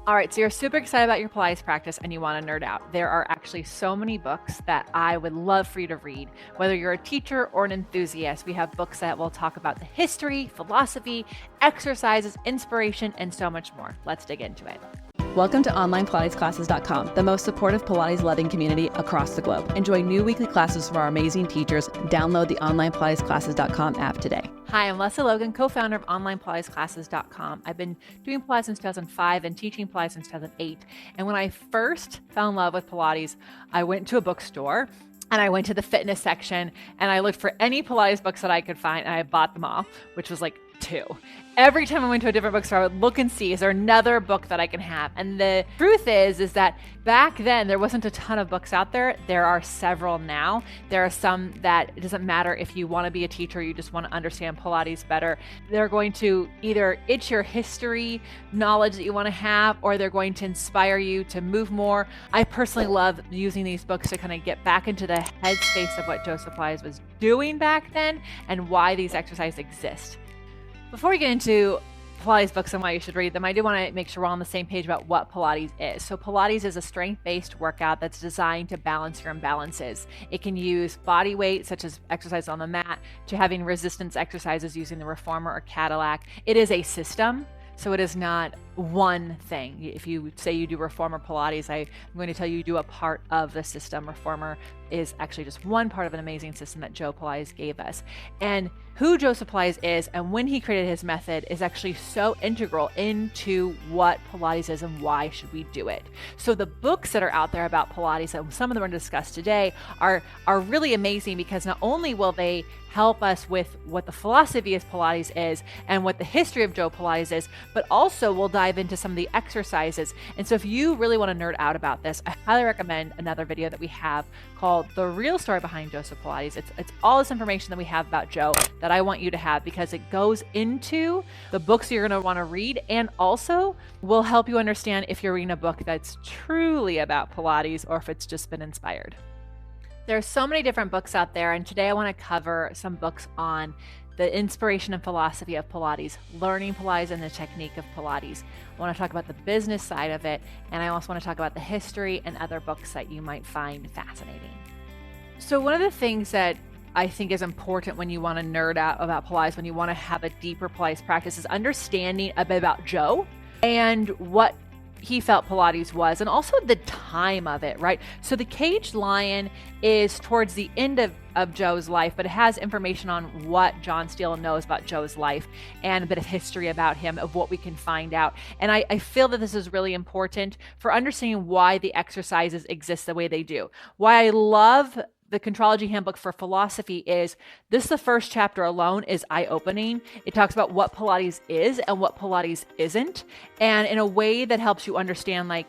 All right, so you're super excited about your Pilates practice and you want to nerd out. There are actually so many books that I would love for you to read. Whether you're a teacher or an enthusiast, we have books that will talk about the history, philosophy, exercises, inspiration, and so much more. Let's dig into it. Welcome to OnlinePilatesClasses.com, the most supportive Pilates-loving community across the globe. Enjoy new weekly classes from our amazing teachers. Download the OnlinePilatesClasses.com app today. Hi, I'm Lesley Logan, co-founder of OnlinePilatesClasses.com. I've been doing Pilates since 2005 and teaching Pilates since 2008. And when I first fell in love with Pilates, I went to a bookstore and I went to the fitness section and I looked for any Pilates books that I could find and I bought them all, which was like 2. Every time I went to a different bookstore, I would look and see, is there another book that I can have? And the truth is that back then there wasn't a ton of books out there. There are several now. There are some that it doesn't matter if you want to be a teacher, you just want to understand Pilates better. They're going to either itch your history knowledge that you want to have, or they're going to inspire you to move more. I personally love using these books to kind of get back into the headspace of what Joseph Pilates was doing back then and why these exercises exist. Before we get into Pilates books and why you should read them, I do want to make sure we're all on the same page about what Pilates is. So Pilates is a strength-based workout that's designed to balance your imbalances. It can use body weight, such as exercise on the mat, to having resistance exercises using the reformer or Cadillac. It is a system. So it is not one thing. If you say you do reformer Pilates, I'm going to tell you do a part of the system. Reformer is actually just one part of an amazing system that Joe Pilates gave us. And who Joseph Pilates is and when he created his method is actually so integral into what Pilates is and why should we do it. So the books that are out there about Pilates, and some of them we're going to discuss today, are really amazing because not only will they help us with what the philosophy of Pilates is and what the history of Joe Pilates is, but also we'll dive into some of the exercises. And so if you really want to nerd out about this, I highly recommend another video that we have called The Real Story Behind Joseph Pilates. It's all this information that we have about Joe that I want you to have because it goes into the books you're going to want to read and also will help you understand if you're reading a book that's truly about Pilates or if it's just been inspired. There are so many different books out there, and today I want to cover some books on the inspiration and philosophy of Pilates, learning Pilates and the technique of Pilates. I want to talk about the business side of it, and I also want to talk about the history and other books that you might find fascinating. So one of the things that I think is important when you want to nerd out about Pilates, when you want to have a deeper Pilates practice, is understanding a bit about Joe and what he felt Pilates was, and also the time of it, right? So the 𝐂𝐤𝐴 is towards the end of Joe's life, but it has information on what John Steele knows about Joe's life and a bit of history about him of what we can find out. And I feel that this is really important for understanding why the exercises exist the way they do. Why I love the Contrology Handbook for Philosophy is the first chapter alone is eye-opening. It talks about what Pilates is and what Pilates isn't, and in a way that helps you understand, like,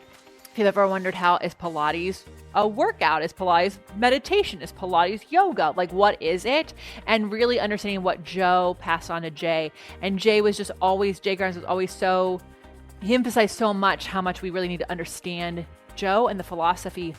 if you've ever wondered how is Pilates a workout? Is Pilates meditation? Is Pilates yoga? Like, what is it? And really understanding what Joe passed on to Jay. And Jay Grimes was always so, he emphasized so much how much we really need to understand Joe and the philosophy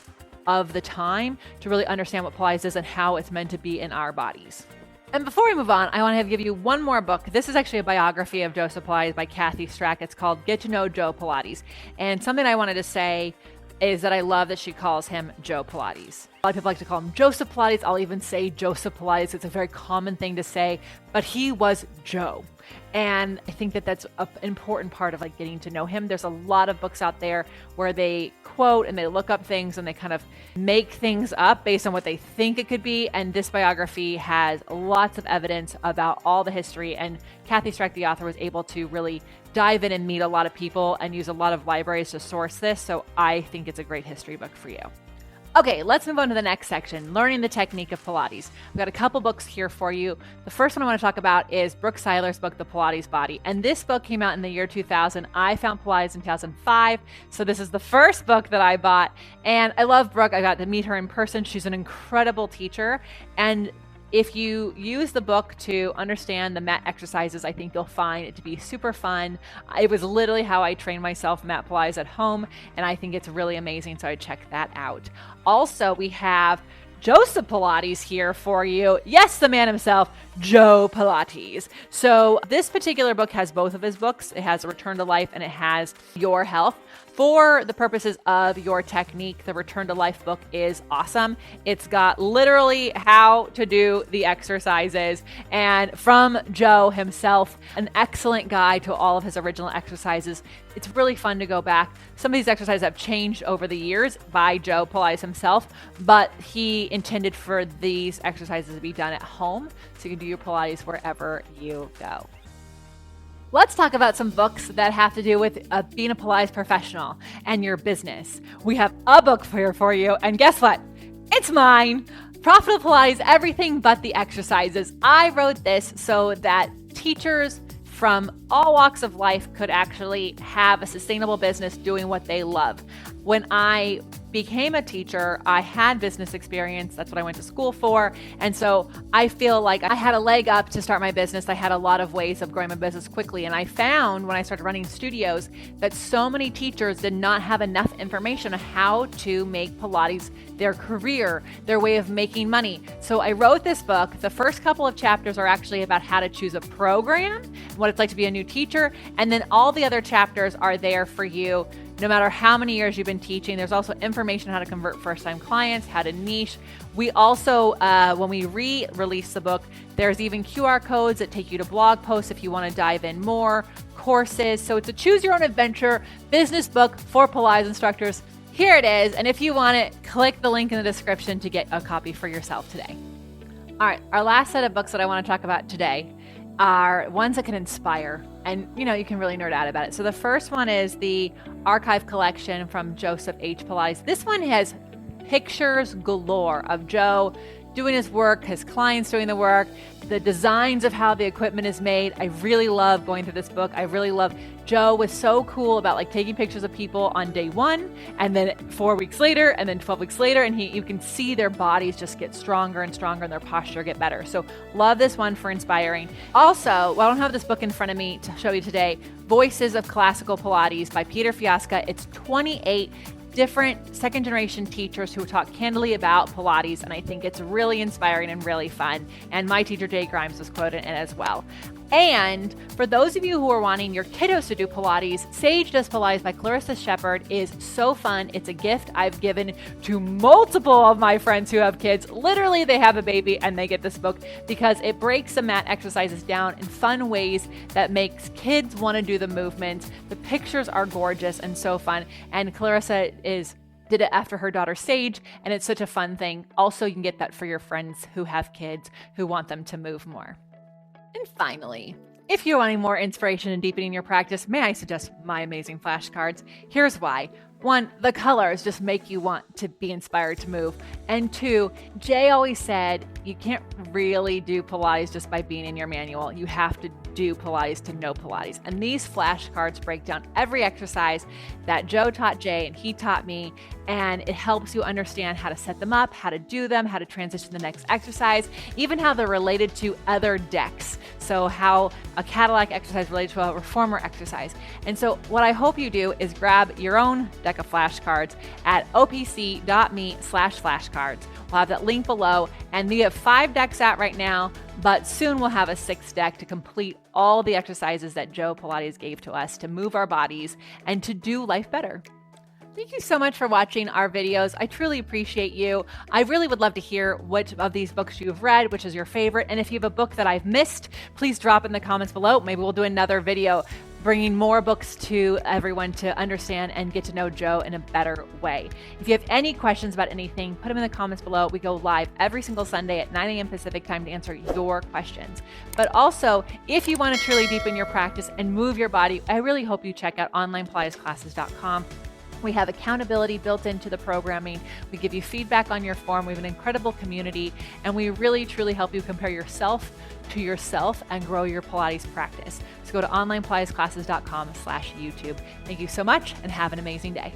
of the time to really understand what Pilates is and how it's meant to be in our bodies. And before we move on, I want to give you one more book. This is actually a biography of Joseph Pilates by Kathy Strack. It's called Get to Know Joe Pilates. And something I wanted to say is that I love that she calls him Joe Pilates. A lot of people like to call him Joseph Pilates. I'll even say Joseph Pilates. It's a very common thing to say, but he was Joe. And I think that that's an important part of like getting to know him. There's a lot of books out there where they quote and they look up things and they kind of make things up based on what they think it could be. And this biography has lots of evidence about all the history. And Kathy Strack, the author, was able to really dive in and meet a lot of people and use a lot of libraries to source this. So I think it's a great history book for you. Okay, let's move on to the next section, learning the technique of Pilates. We've got a couple books here for you. The first one I want to talk about is Brooke Seiler's book, The Pilates Body. And this book came out in the year 2000. I found Pilates in 2005. So this is the first book that I bought. And I love Brooke. I got to meet her in person. She's an incredible teacher. And if you use the book to understand the mat exercises, I think you'll find it to be super fun. It was literally how I trained myself mat Pilates at home, and I think it's really amazing, so I check that out. Also, we have Joseph Pilates here for you. Yes, the man himself, Joe Pilates. So this particular book has both of his books. It has Return to Life and it has Your Health. For the purposes of your technique, the Return to Life book is awesome. It's got literally how to do the exercises, and from Joe himself, an excellent guide to all of his original exercises. It's really fun to go back. Some of these exercises have changed over the years by Joe Pilates himself, but he intended for these exercises to be done at home, so you can do your Pilates wherever you go. Let's talk about some books that have to do with being a Pilates professional and your business. We have a book here for you, and guess what? It's mine. Profitable Pilates, Everything But the Exercises. I wrote this so that teachers from all walks of life could actually have a sustainable business doing what they love. When I became a teacher, I had business experience. That's what I went to school for. And so I feel like I had a leg up to start my business. I had a lot of ways of growing my business quickly. And I found when I started running studios that so many teachers did not have enough information on how to make Pilates their career, their way of making money. So I wrote this book. The first couple of chapters are actually about how to choose a program, what it's like to be a new teacher. And then all the other chapters are there for you no matter how many years you've been teaching. There's also information on how to convert first-time clients, how to niche. We also, when we re-release the book, there's even QR codes that take you to blog posts if you want to dive in more, courses. So it's a choose your own adventure business book for Pilates instructors. Here it is. And if you want it, click the link in the description to get a copy for yourself today. All right, our last set of books that I want to talk about today are ones that can inspire, and you can really nerd out about it. So the first one is the archive collection from Joseph H. Pilates. This one has pictures galore of Joe doing his work, his clients doing the work, the designs of how the equipment is made. I really love going through this book. I really love Joe was so cool about like taking pictures of people on day 1 and then 4 weeks later and then 12 weeks later, and you can see their bodies just get stronger and stronger and their posture get better. So love this one for inspiring. Also, I don't have this book in front of me to show you today, Voices of Classical Pilates by Peter Fiasca. It's 28 different second generation teachers who talk candidly about Pilates, and I think it's really inspiring and really fun. And my teacher Jay Grimes was quoted in it as well. And for those of you who are wanting your kiddos to do Pilates, Sage Does Pilates by Clarissa Shepard is so fun. It's a gift I've given to multiple of my friends who have kids. Literally, they have a baby and they get this book because it breaks the mat exercises down in fun ways that makes kids want to do the movements. The pictures are gorgeous and so fun. And Clarissa did it after her daughter Sage, and it's such a fun thing. Also, you can get that for your friends who have kids who want them to move more. And finally, if you're wanting more inspiration and deepening your practice, may I suggest my amazing flashcards? Here's why. 1, the colors just make you want to be inspired to move. And 2, Jay always said, you can't really do Pilates just by being in your manual. You have to do Pilates to know Pilates. And these flashcards break down every exercise that Joe taught Jay and he taught me. And it helps you understand how to set them up, how to do them, how to transition to the next exercise, even how they're related to other decks. So how a Cadillac exercise relates to a reformer exercise. And so what I hope you do is grab your own deck of flashcards at opc.me/flashcards. We'll have that link below, and we have 5 decks out right now, but soon we'll have a 6th deck to complete all the exercises that Joe Pilates gave to us to move our bodies and to do life better. Thank you so much for watching our videos. I truly appreciate you. I really would love to hear which of these books you've read, which is your favorite. And if you have a book that I've missed, please drop in the comments below. Maybe we'll do another video bringing more books to everyone to understand and get to know Joe in a better way. If you have any questions about anything, put them in the comments below. We go live every single Sunday at 9 a.m. Pacific time to answer your questions. But also, if you want to truly deepen your practice and move your body, I really hope you check out onlinepilatesclasses.com. We have accountability built into the programming. We give you feedback on your form. We have an incredible community, and we really, truly help you compare yourself to yourself and grow your Pilates practice. So go to onlinepilatesclasses.com/YouTube. Thank you so much and have an amazing day.